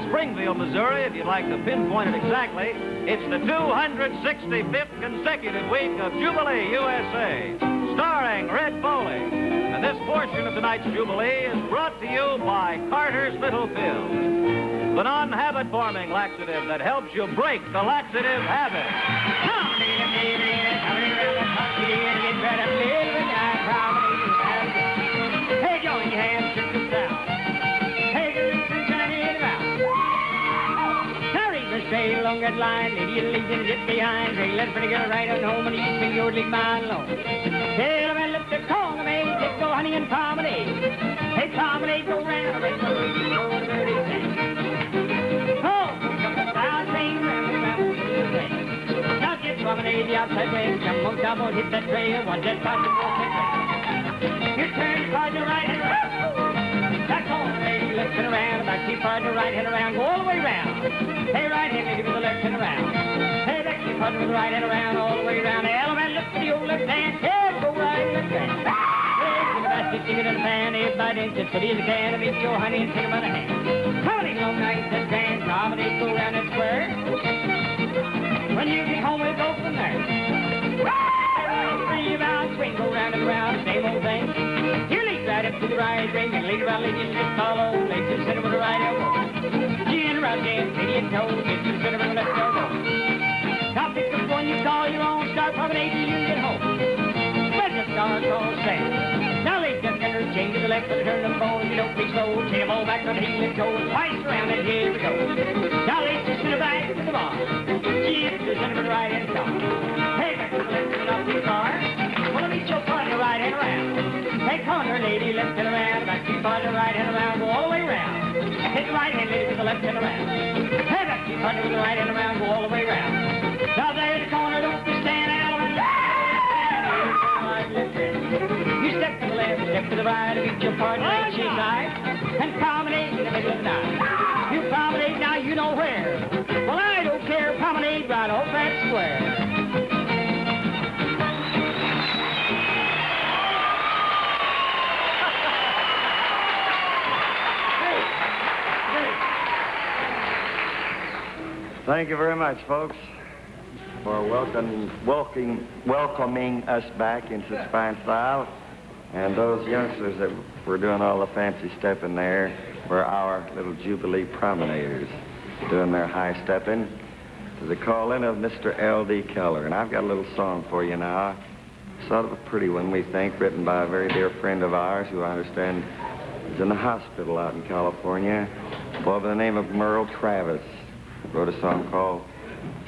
Springfield, Missouri, if you'd like to pinpoint it exactly. It's the 265th consecutive week of Jubilee USA, starring Red Foley. And this portion of tonight's Jubilee is brought to you by Carter's Little Pills, the non-habit-forming laxative that helps you break the laxative habit. Hey, join your hands, shoot the sound. Hey, the roots and in the mouth. Now read the straight along that line, lady, you leave it behind. Hey, let's pretty girl right on home, and you can your leave mine alone. Hey, the man left the corner, man, take go honey and promenade. Hey, promenade, go round, make the way you go to dirty thing. Oh, come the style train, round, now get promenade, the outside way, come on, come on, hit that trail, watch that possible take. You turn your car to right hand around. Back home, lady, left and around. Back to your car to right hand around. Go all the way around. Hey, right hand, lady, with the left hand around. Hey, back to your car with the right hand around. All the way around. Hey, element, lift the old left hand. Hey, go right, left hand. Hey, take a basket, stick it in the pan. Everybody in as pretty as you can. And meet your honey and take him by the hand. Promenade long nights and grand. Promenade, go round that square. When you get home, we'll go from there. Free about swing, go round and round, same old thing. You lead right up to the right ring, and lead around, lady, just follow. Lady to the center with the right elbow. Gin around dance, lady and toe, get to the center with the left elbow. Now pick up one you call your own, start promenade till you get home. When the stars all stand. Now lady just enter, change to the left, and turn them bones, you don't be slow. Take them all back on the heel and toe, twice around, and here we go. Now lady just in the back to the bar. Gin to the center with the right hand car. Hey, back to the left and up to the car. Well, let me show partner right hand around. Hey, corner lady, left hand around. Back to your partner right hand around. Go all the way around. Hit the right hand lady with the left hand around. Hey, back to your partner with the right hand around. Go all the way around. Now there in the corner, don't be stand out. You step to the left, step to the right, beat your partner right she's side, and promenade in the middle of the night. You promenade now, you know where. Well, I don't care, promenade right off that square. Thank you very much, folks, for welcoming us back in such fine style. And those youngsters that were doing all the fancy stepping there were our little Jubilee Promenaders doing their high stepping to the call-in of Mr. L.D. Keller. And I've got a little song for you now, sort of a pretty one, we think, written by a very dear friend of ours who I understand is in the hospital out in California, a boy by the name of Merle Travis. Wrote a song called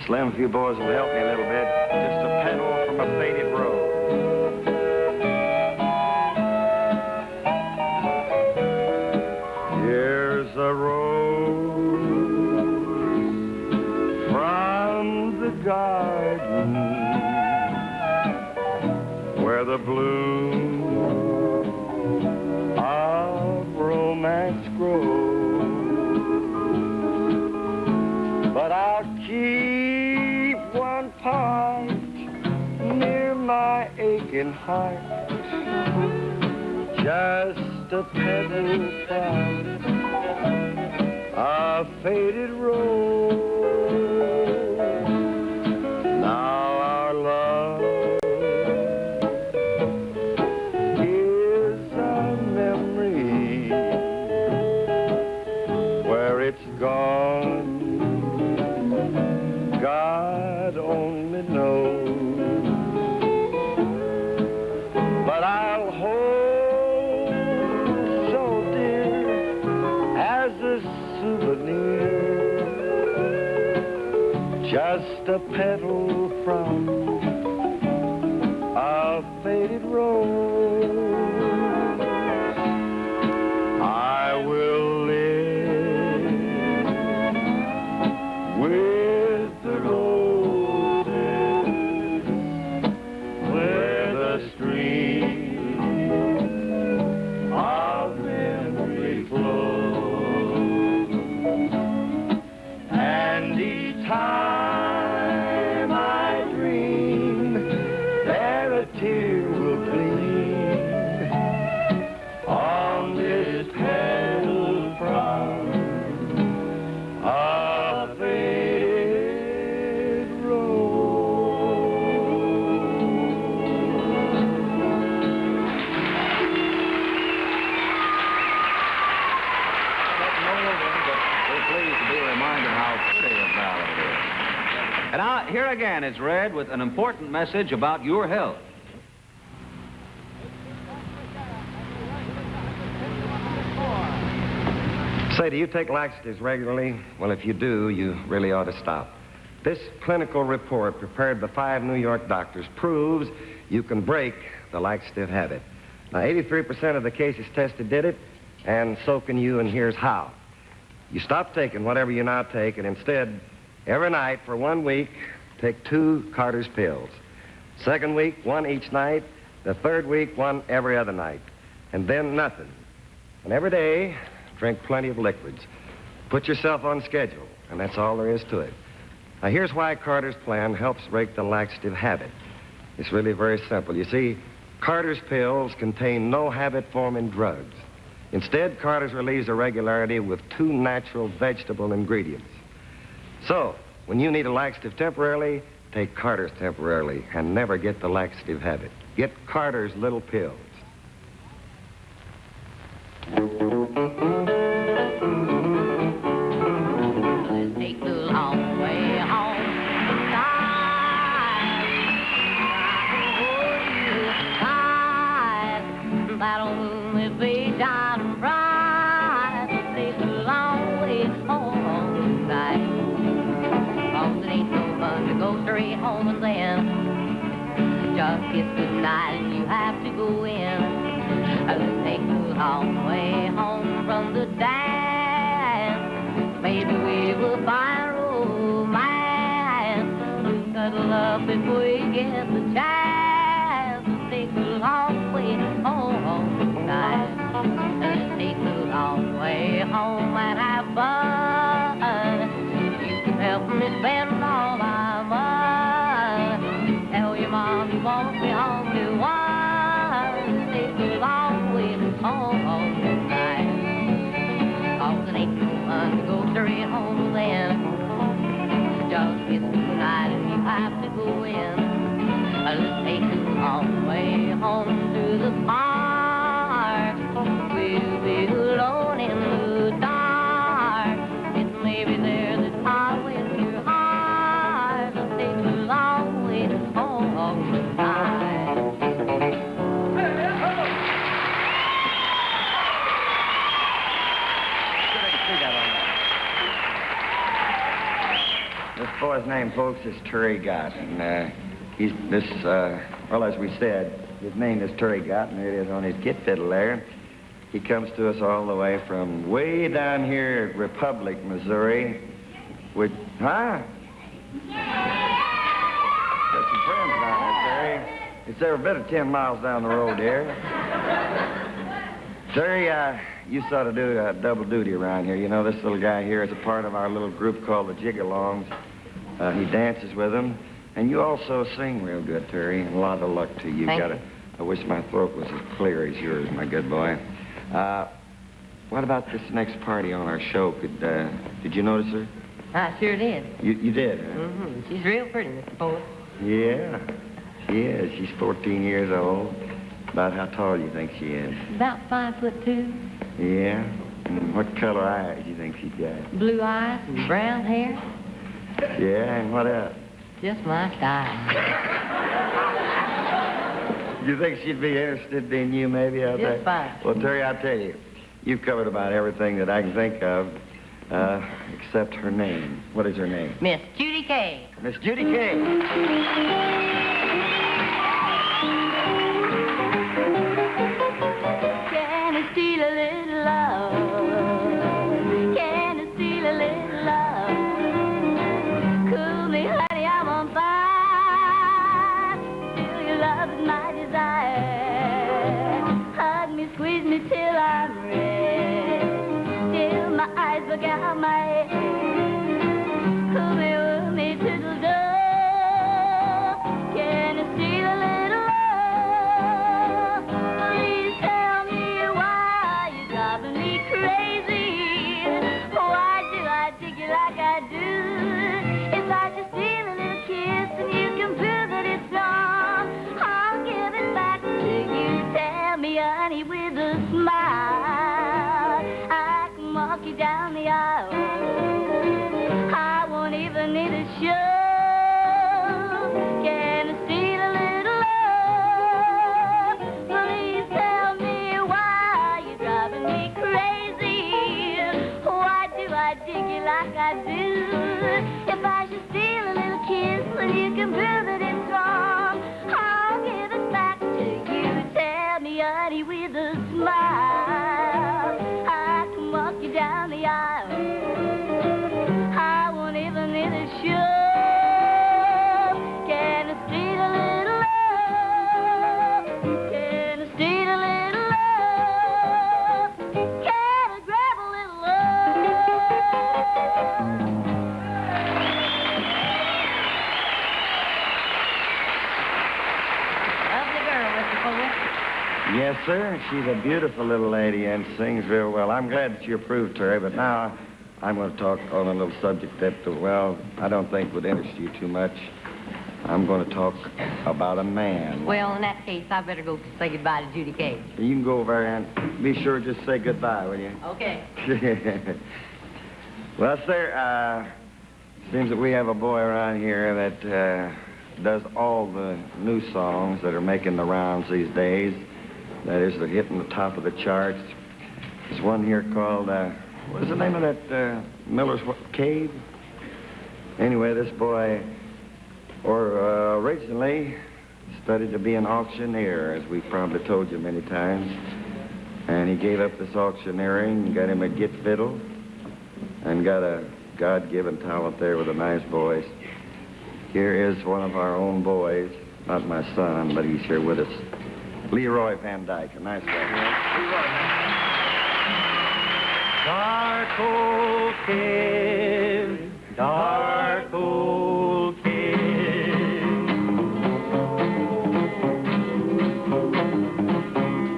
Slim, if you boys will help me a little bit, just a pedal from a faded road. Here's a rose from the garden where the bloom of romance grows. But I'll keep one part near my aching heart, just a petal from a faded rose. Now our love is a memory where it's gone. God only knows, but I'll hold so dear as a souvenir, just a petal from a faded rose. I will live with the roses where the stream of memory flows, and each time I dream And now, here again is Red with an important message about your health. Say, do you take laxatives regularly? Well, if you do, you really ought to stop. This clinical report prepared by 5 New York doctors proves you can break the laxative habit. Now, 83% of the cases tested did it, and so can you, and here's how. You stop taking whatever you now take, and instead, every night for 1 week, take 2 Carter's pills. Second week, 1 each night. The third week, 1 every other night. And then nothing. And every day, drink plenty of liquids. Put yourself on schedule, and that's all there is to it. Now, here's why Carter's plan helps break the laxative habit. It's really very simple. You see, Carter's pills contain no habit-forming drugs. Instead, Carter's relieves irregularity with 2 natural vegetable ingredients. So, when you need a laxative temporarily, take Carter's temporarily and never get the laxative habit. Get Carter's little pills. Take the long way home. That old moon will be down bright. Take the long way home tonight. 'Cause it ain't no fun to go straight home and then just kiss goodnight and you have to go in. Let's take the long way home from the dance. Maybe we will find romance. We'll cuddle up before we get the chance. Let's take the long way home tonight. Let's take the long way home and have fun. You can help me spend all my money. Tell your mom you won't be home to one. Let's take the long way home tonight. 'Cause it ain't no fun to go straight home then. Just kiss goodnight and you have to go in. Let's take the long way home to the park. We'll be alone in the dark. It's maybe there that's hot with your heart. Let's take the long way home tonight. This boy's name, folks, is Terry Gott, and he's this, well, as we said, his name is Terry Gott, and there it is on his kit fiddle there. He comes to us all the way from way down here at Republic, Missouri, with, huh? Got some friends down there, Terry. It's every bit of 10 miles down the road here. Terry, you sort of do double duty around here. You know, this little guy here is a part of our little group called the Jig-alongs. He dances with them. And you also sing real good, Terry. And a lot of luck to you. Thank you. I wish my throat was as clear as yours, my good boy. What about this next party on our show? Did you notice her? I sure did. You did, huh? Mm-hmm. She's real pretty, Mr. Poet. Yeah, she is. She's 14 years old. About how tall do you think she is? About 5'2". Yeah? And what color eyes do you think she's got? Blue eyes and brown hair. Yeah, and what else? Just my style. You think she'd be interested in you maybe out there? Just fine. Well, Terry, I'll tell you, you've covered about everything that I can think of, except her name. What is her name? Miss Judy K. Miss Judy K. Can I steal a little love? Can I steal a little love? Cool me, honey, I'm on fire. Feel your love is my desire. Hug me, squeeze me till I'm red. Till my eyes look out my head. Cool me, woo me to the door. Can I steal a little love? Please tell me why you're driving me crazy. Why do I dig you like I do? If I just steal a little kiss and you can prove that it's wrong, I'll give it back to you. Tell me, honey, with a smile, I can walk you down the aisle. I won't even need a show. like I do. If I should steal a little kiss, well, you can prove that it's wrong. I'll give it back to you. Tell me, honey, with a smile, I can walk you down the aisle. I won't even need a show. Can I steal a little love? Can I steal a little love? Can I grab a little love? Lovely girl, Mr. Colt. Yes, sir. She's a beautiful little lady and sings real well. I'm glad that you approved her, but now I'm going to talk on a little subject that, well, I don't think would interest you too much. I'm going to talk about a man. Well, in that case, I better go say goodbye to Judy Cage. You can go over there and be sure to just say goodbye, will you? Okay. Well, sir, seems that we have a boy around here that does all the new songs that are making the rounds these days. That is, they're hitting the top of the charts. There's one here called, what is the name of that, Miller's Cave? Anyway, this boy originally studied to be an auctioneer, as we've probably told you many times. And he gave up this auctioneering and got him a git fiddle and got a God-given talent there with a nice voice. Here is one of our own boys, not my son, but he's here with us. Leroy Van Dyke, a nice guy. Dark old cave, dark old cave,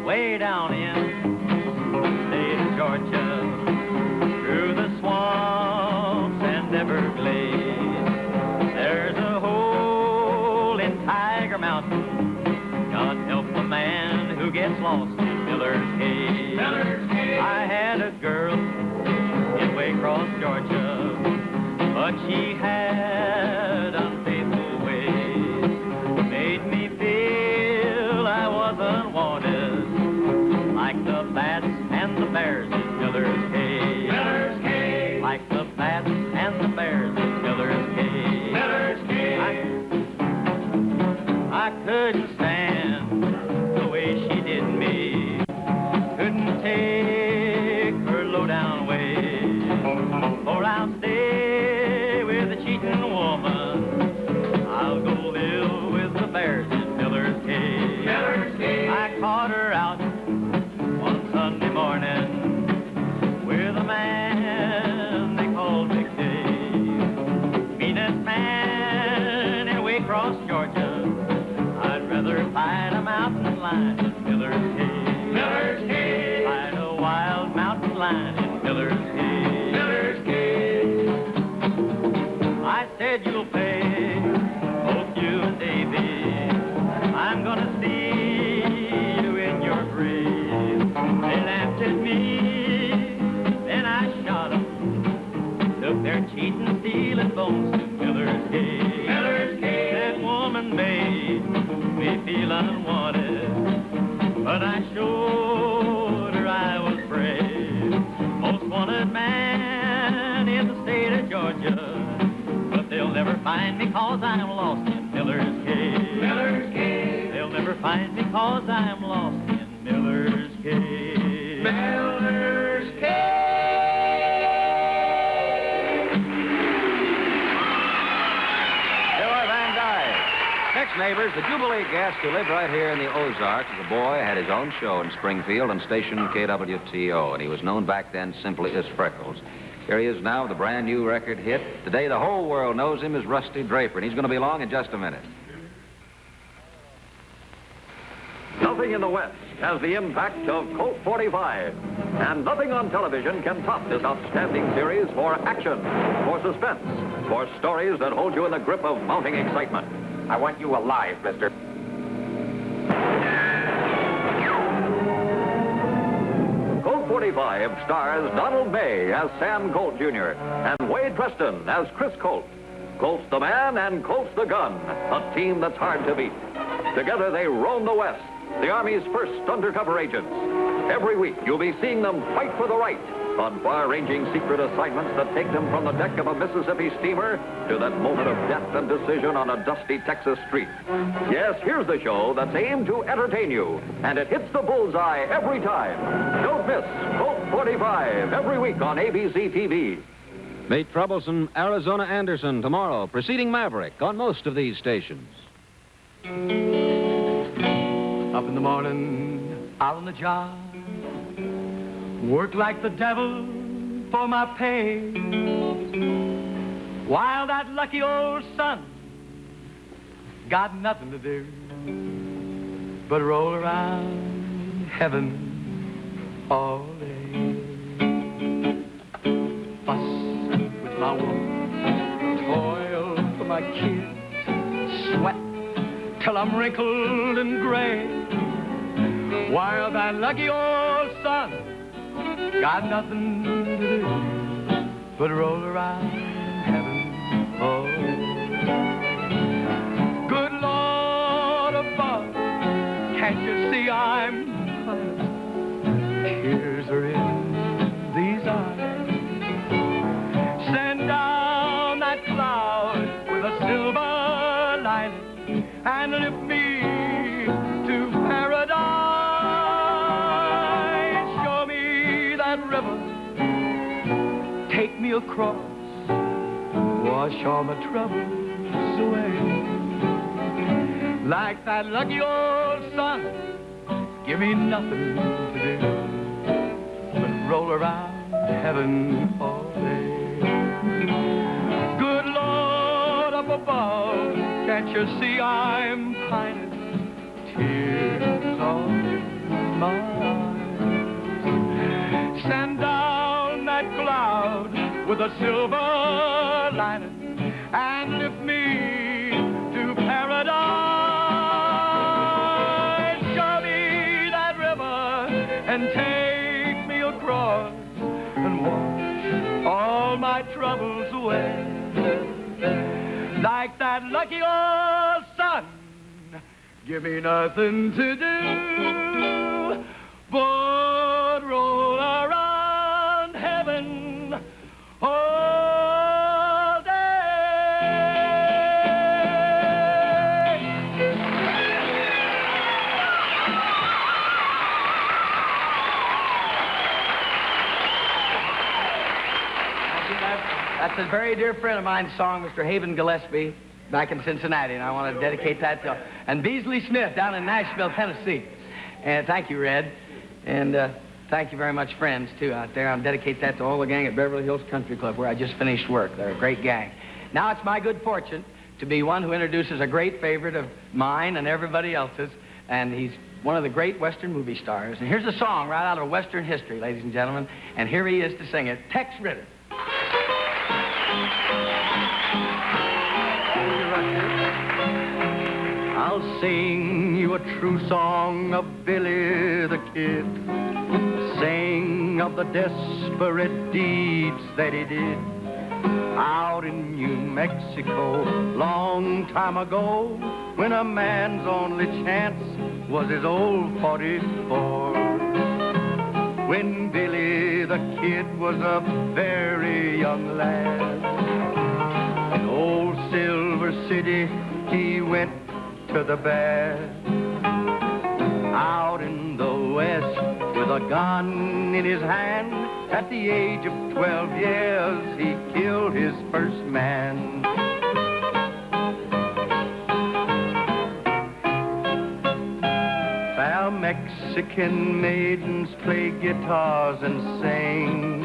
way down in the state of Georgia, through the swamps and Everglades, there's a hole in Tiger Mountain. God help the man who gets lost in Miller's Cave. Miller's Cave. I had a girl in Waycross, Georgia, but she had unfaithful ways. Made me feel I was unwanted, like the bats and the bears in Miller's Cave. Miller's Cave. Like the bats and the bears in Miller's Cave. Miller's Cave. I couldn't stand the way she did me. Couldn't take her low-down way. Or I'll stay with a cheating woman. I'll go live with the bears in Miller's Cave. Miller's Cave. I caught her out one Sunday morning with a man they called Big Dave. Meanest man in Waycross, Georgia. I'd rather fight a mountain lion in Miller's Cave. Miller's Cave. Fight a wild mountain lion in Miller's Cave. Miller's Cave. I said you'll pay, both you and Davy. I'm gonna see you in your grave. They laughed at me, then I shot them. Took their cheating, stealing bones to Miller's Cave. Miller's Cave. That woman made me feel unwanted, but I showed her I was brave. Most wanted man in the state of Georgia, but they'll never find me 'cause I'm lost in Miller's Cave. Miller's Cave. They'll never find me 'cause I'm lost in Miller's Cave. Miller's Cave. Next, neighbors, the Jubilee guest who lived right here in the Ozarks as a boy had his own show in Springfield and stationed KWTO, and he was known back then simply as Freckles. Here he is now with a brand new record hit. Today, the whole world knows him as Rusty Draper, and he's going to be along in just a minute. Nothing in the West has the impact of Colt 45. And nothing on television can top this outstanding series for action, for suspense, for stories that hold you in the grip of mounting excitement. I want you alive, mister. Colt 45 stars Donald May as Sam Colt Jr. and Wade Preston as Chris Colt. Colt's the man and Colt's the gun, a team that's hard to beat. Together they roam the West, the Army's first undercover agents. Every week you'll be seeing them fight for the right, on far-ranging secret assignments that take them from the deck of a Mississippi steamer to that moment of death and decision on a dusty Texas street. Yes, here's the show that's aimed to entertain you, and it hits the bullseye every time. Don't miss Colt 45 every week on ABC TV. Meet troublesome Arizona Anderson tomorrow, preceding Maverick on most of these stations. Up in the morning, out on the job, work like the devil for my pay, while that lucky old son got nothing to do but roll around heaven all day. Fuss with my woman, toil for my kids, sweat till I'm wrinkled and gray, while that lucky old son got nothing to do but roll around heaven all day. Good Lord above, can't you see I'm tired? Tears are in these eyes. Send down that cloud with a silver lining and lift me to paradise. Show me that river, take me across, wash all my troubles away. Like that lucky old sun, give me nothing to do but roll around heaven all day. Good Lord up above, can't you see I'm pining? Tears on my eyes. Send down that cloud with a silver lining and lift me to paradise. Show me that river and take me across and wash all my troubles away. Like that lucky old sun, give me nothing to do but roll around heaven all day. That's a very dear friend of mine's song, Mr. Haven Gillespie, back in Cincinnati, and I want to dedicate that to, and Beasley Smith down in Nashville, Tennessee. And thank you, Red. And thank you very much, friends, too, out there. I'll dedicate that to all the gang at Beverly Hills Country Club, where I just finished work. They're a great gang. Now it's my good fortune to be one who introduces a great favorite of mine and everybody else's, and he's one of the great Western movie stars. And here's a song right out of Western history, ladies and gentlemen, and here he is to sing it, Tex Ritter. I'll sing you a true song of Billy the Kid, sing of the desperate deeds that he did out in New Mexico long time ago, when a man's only chance was his old 44. When Billy the Kid was a very young lad, in old Silver City he went to the bad. Out in the West with a gun in his hand, at the age of 12 years he killed his first man. Fair Mexican maidens play guitars and sing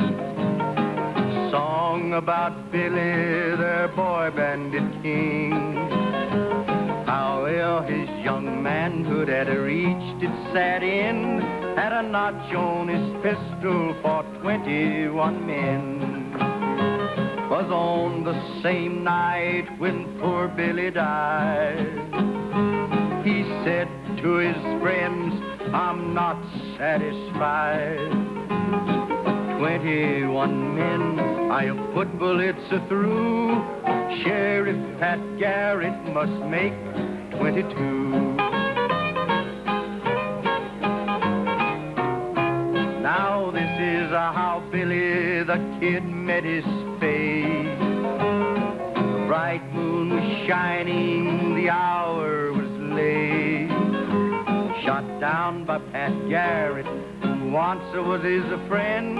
song about Billy, their boy bandit king. How ill his young manhood had reached its sad end, had a notch on his pistol for 21 men. 'Twas on the same night when poor Billy died, he said to his friends, I'm not satisfied. 21 men I have put bullets through, Sheriff Pat Garrett must make 22. Now this this is how Billy the Kid met his fate. The bright moon was shining, the hour was late. Shot down by Pat Garrett, who once was his friend.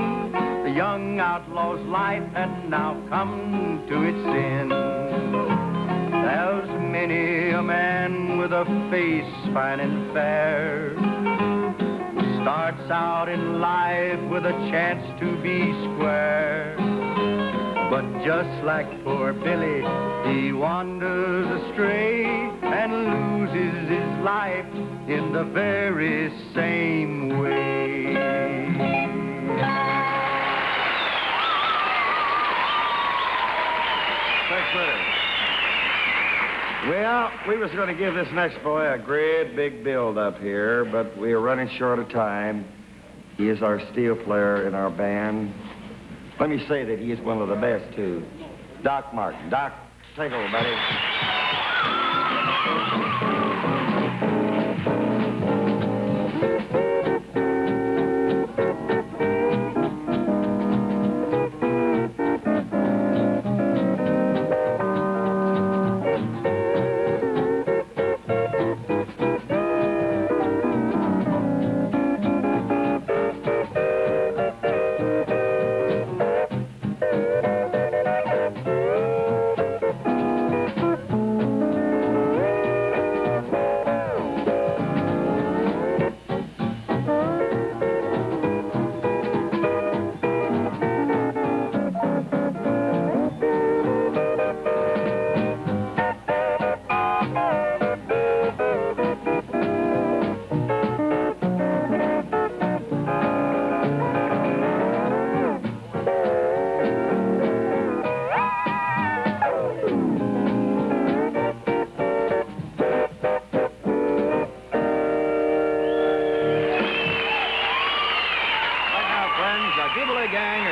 The young outlaw's life had now come to its end. There's many a man with a face fine and fair who starts out in life with a chance to be square. But just like poor Billy, he wanders astray and loses his life in the very same way. Tex Ritter. Well, we was going to give this next boy a great big build up here, but we are running short of time. He is our steel player in our band. Let me say that he is one of the best, too. Doc Martin. Doc, take over, buddy.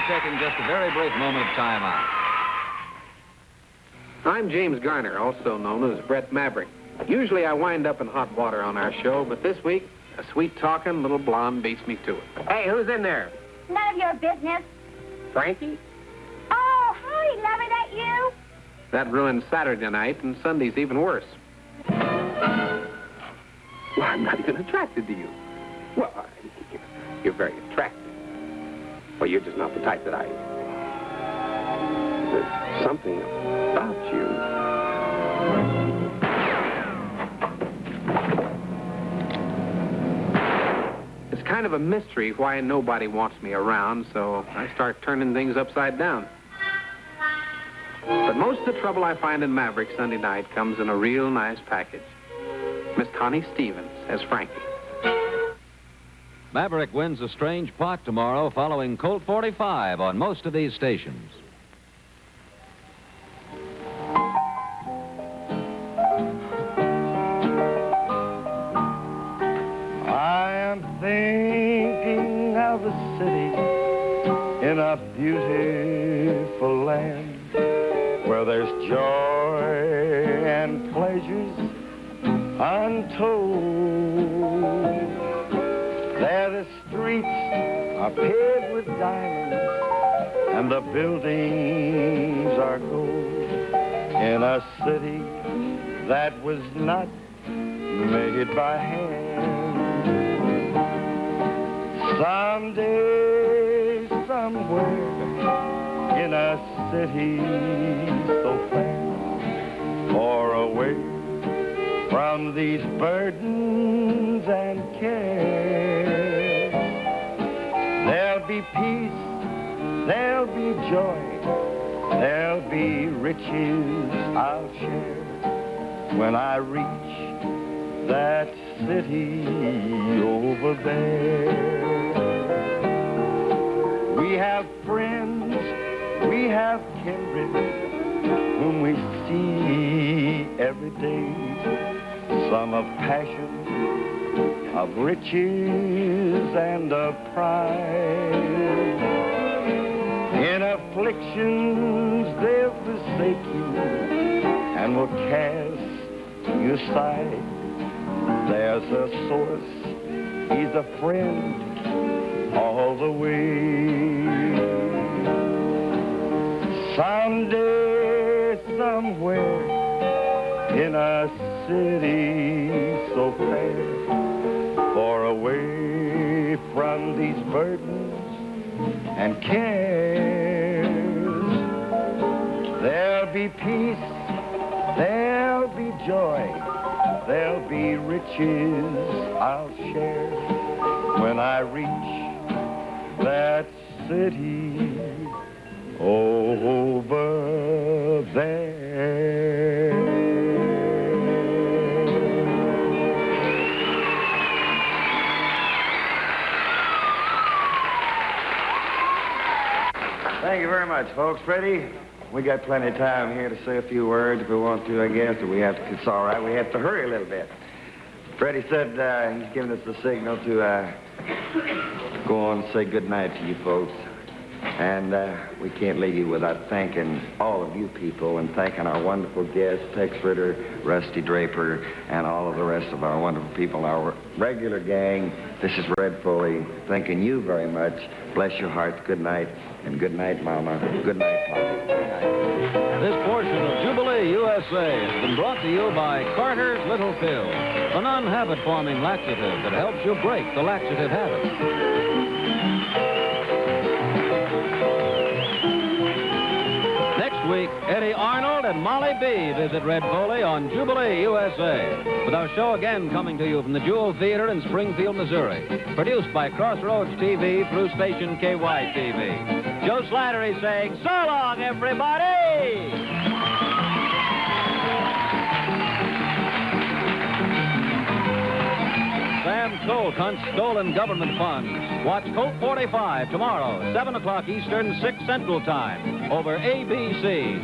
Taking just a very brief moment of time out. I'm James Garner, also known as Brett Maverick. Usually I wind up in hot water on our show, but this week, a sweet-talking little blonde beats me to it. Hey, who's in there? None of your business. Frankie? Oh, howdy, lover, that you? That ruins Saturday night, and Sunday's even worse. Well, I'm not even attracted to you. Well, you're very attractive. Well, you're just not the type that I... There's something about you. It's kind of a mystery why nobody wants me around, so I start turning things upside down. But most of the trouble I find in Maverick Sunday night comes in a real nice package. Miss Connie Stevens as Frankie. Maverick wins a strange pot tomorrow following Colt 45 on most of these stations. I am thinking of a city in a beautiful land where there's joy and pleasures untold. There the streets are paved with diamonds and the buildings are gold in a city that was not made by hand. Someday, somewhere in a city so fair, far away from these burdens and cares, there'll be peace, there'll be joy, there'll be riches I'll share when I reach that city over there. We have friends, we have kindred whom we see every day, some of passion, of riches and of pride. In afflictions they'll forsake you and will cast you aside. There's a source, he's a friend, all the way. Someday, somewhere, in a city so fair, far away from these burdens and cares, there'll be peace, there'll be joy, there'll be riches I'll share when I reach that city over there. Thank you very much, folks. Freddie, we got plenty of time here to say a few words if we want to, I guess, or we have to, it's all right. We have to hurry a little bit. Freddie said he's giving us the signal to go on and say good night to you folks. And we can't leave you without thanking all of you people and thanking our wonderful guests, Tex Ritter, Rusty Draper, and all of the rest of our wonderful people, our regular gang. This is Red Foley, thanking you very much. Bless your hearts. Good night. And good night, Mama. Good night, Papa. Good night. This portion of Jubilee, USA has been brought to you by Carter's Little Pill, the non-habit-forming laxative that helps you break the laxative habit. Next week, Eddie Arnold and Molly B visit Red Foley on Jubilee, USA, with our show again coming to you from the Jewel Theater in Springfield, Missouri. Produced by Crossroads TV through station KYTV. Joe Slattery saying, so long, everybody! Sam Colt hunts stolen government funds. Watch Colt 45 tomorrow, 7 o'clock Eastern, 6 Central Time, over ABC.